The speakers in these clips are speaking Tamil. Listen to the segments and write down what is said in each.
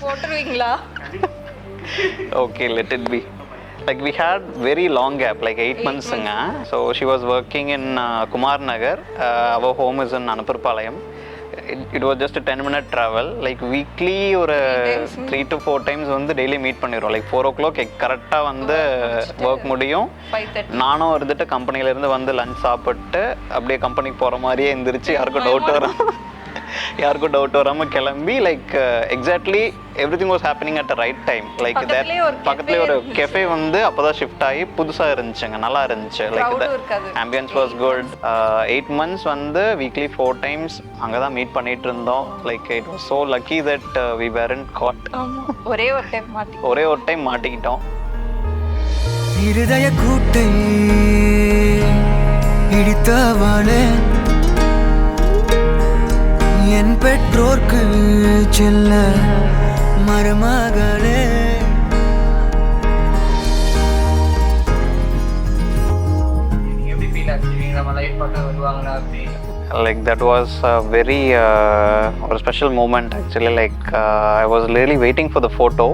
போட்டுருவீங்களா? Okay, let it be. Like we had very long gap, like 8 months. So she was working in Kumar Nagar. Our home is in Anupurpalayam. It was just a 10-minute travel. Like weekly or 3 to 4 times வந்து டெய்லி மீட் பண்ணிடுவோம். லைக் 4 o'clock கரெக்டாக வந்து ஒர்க் முடியும். நானும் இருந்துட்டு கம்பெனிலேருந்து வந்து லஞ்ச் சாப்பிட்டு அப்படியே கம்பெனிக்கு போகிற மாதிரியே இருந்துருச்சு. யாருக்கும் டவுட் வராமல் கிளம்பி like exactly everything was happening at the right time. Like that பக்கத்துலேயே ஒரு கெஃபே வந்து அப்போ தான் ஷிஃப்ட் ஆகி புதுசாக இருந்துச்சுங்க, நல்லா இருந்துச்சு. Like the ambience was good. 8 months வந்து வீக்லி 4 times அங்கே தான் மீட் பண்ணிட்டு இருந்தோம். Like it was so lucky that we weren't caught. ஒரே ஒரு டைம் மாட்டிக்கிட்டோம். இருதய கூட்டை இடித்தவளே, என் பெற்றோர்க்கு செல்ல மருமகளே. எப்படி ஃபீல் ஆச்சு நம்ம லைஃப் பார்க்க வருவாங்களா அப்படி? Like that was a very a special moment actually. Like I was really waiting for the photo.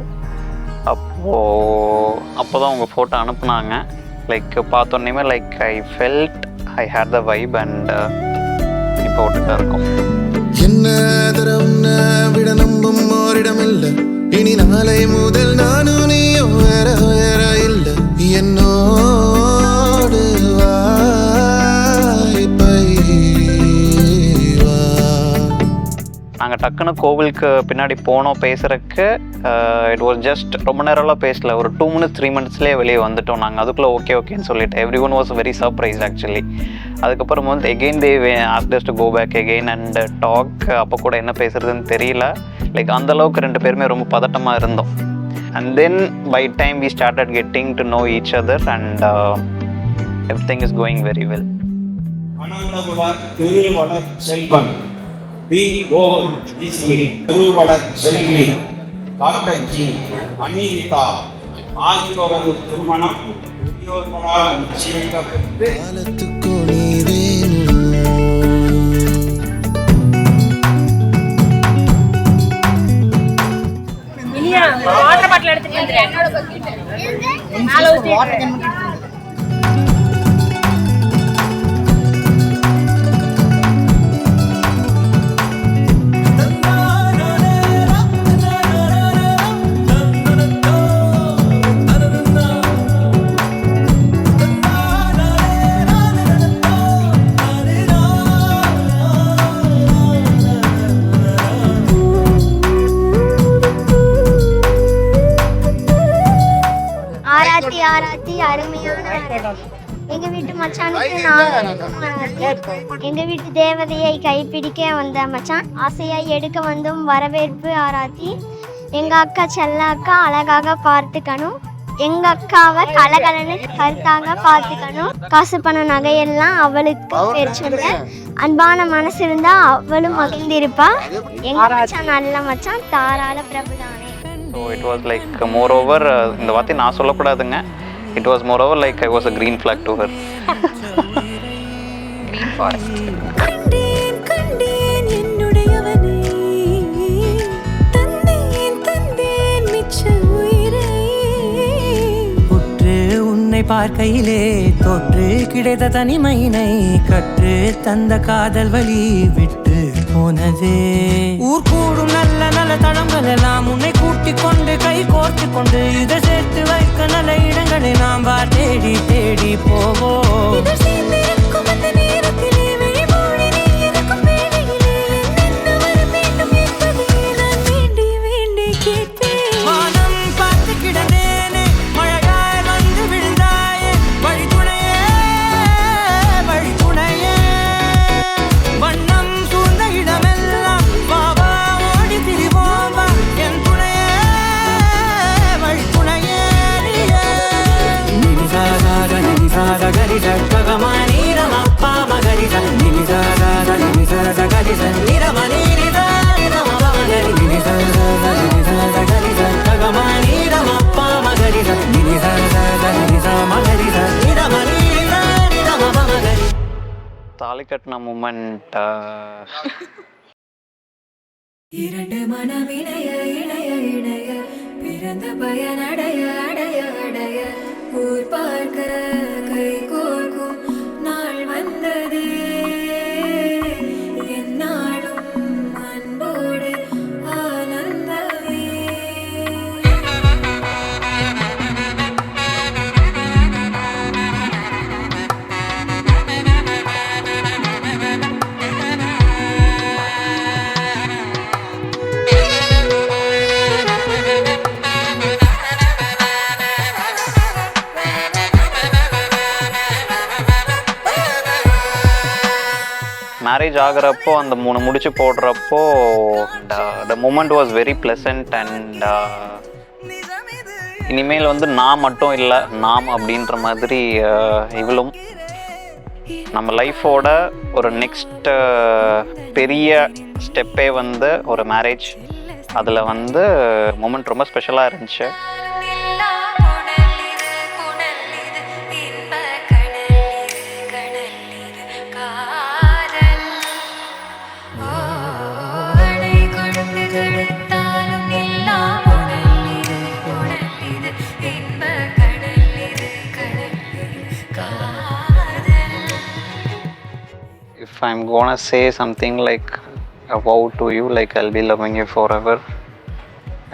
அப்போதான் அவங்க ஃபோட்டோ அனுப்புனாங்க. லைக் பார்த்தோன்னே like I felt I had the vibe and இப்போ ஒட்டுக்கா இருக்கும். என்ன தரம் விட நம்பும் ஓரிடம் இல்லை, இனி நாளை முதல் நானும் நீயும் வேற வேற இல்லை. என்னோடு நாங்கள் டக்குன்னு கோவிலுக்கு பின்னாடி போனோம் பேசுகிறதுக்கு. இட் வாஸ் ஜஸ்ட் ரொம்ப நேரம்லாம் பேசல, ஒரு 2 minutes 3 minutesலேயே வெளியே வந்துட்டோம் நாங்கள். அதுக்குள்ளே ஓகேன்னு சொல்லிட்டு everyone was very surprise actually. அதுக்கப்புறம் வந்து again they asked us to go back again and talk. அப்போ கூட என்ன பேசுறதுன்னு தெரியல. லைக் அந்தளவுக்கு 2 பேருமே ரொம்ப பதட்டமாக இருந்தோம். And then by time we started getting to know each other and everything is going very well. Selvi காட்டஞ்சி அனிதா ஆகியோரது திருமணம் காலத்துக்கும் நீ வேணும். வாட்டர் பாட்டில் எடுத்துட்டு வந்துறேன். ஆராத்தி அருமையான எங்க வீட்டு மச்சானுக்கு நான் எங்க வீட்டு தேவதையை கைப்பிடிக்க வந்த மச்சான், ஆசையாய் எடுக்க வந்தும் வரவேற்பு ஆராத்தி. எங்க அக்கா செல்ல அக்கா அழகாக பார்த்துக்கணும், எங்க அக்காவை கலகலன்னு கருத்தாக பார்த்துக்கணும். காசு பண நகையெல்லாம் அவளுக்கு பெருச்சுள்ள அன்பான மனசு இருந்தா அவளும் மகிழ்ந்திருப்பா. எங்க மச்சான் நல்ல மச்சான், தாராள பிரபுதானே. So it was like moreover, இந்த வார்த்தை நான் சொல்லக்கூடாதுங்க. It was moreover like I was a green flag to her. Green forest. கண்டேன் என்னுடையவனே, தந்தேன் மிச்ச உயிரை. உற்று உன்னை பார்க்கையிலே தொற்று கிடைத்த தனிமையினை கற்று தந்த காதல் வழி விட்டு போனதே. ஊர் கூடும் நல்ல நல்ல தளங்கள் எல்லாம் உன்னை கூட்டிக் கொண்டு கை கோர்த்து கொண்டு இதை சேர்த்து வைக்க நல்ல இடங்களை நாம் தேடி தேடி போவோம். தாலி கட்டின மூமெண்ட் இரண்டு மனமிணைய இணைய இணைய பிறந்த பயனடைய அடைய அடைய ஊர் பார்க்க கை கோர்க்கும் நாள் வந்ததே என்னாலும் அன்போடு ஆனந்தமே. மேரேஜ் ஆகிறப்போ அந்த 3 முடிச்சு போடுறப்போ the moment was very pleasant and இனிமேல் வந்து நான் மட்டும் இல்லை நாம் அப்படின்ற மாதிரி இவளும் நம்ம லைஃபோட ஒரு நெக்ஸ்ட் பெரிய ஸ்டெப்பே வந்து ஒரு மேரேஜ். அதில் வந்து மூமெண்ட் ரொம்ப ஸ்பெஷலாக இருந்துச்சு. If I'm gonna say something like a vow to you, like I'll be loving you forever,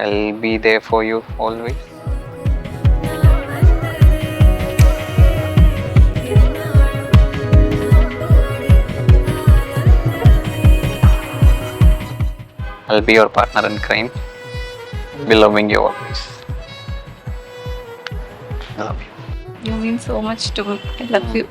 I'll be there for you always. I'll be your partner in crime. I'll be loving you always. I love you. You mean so much to me. I love you.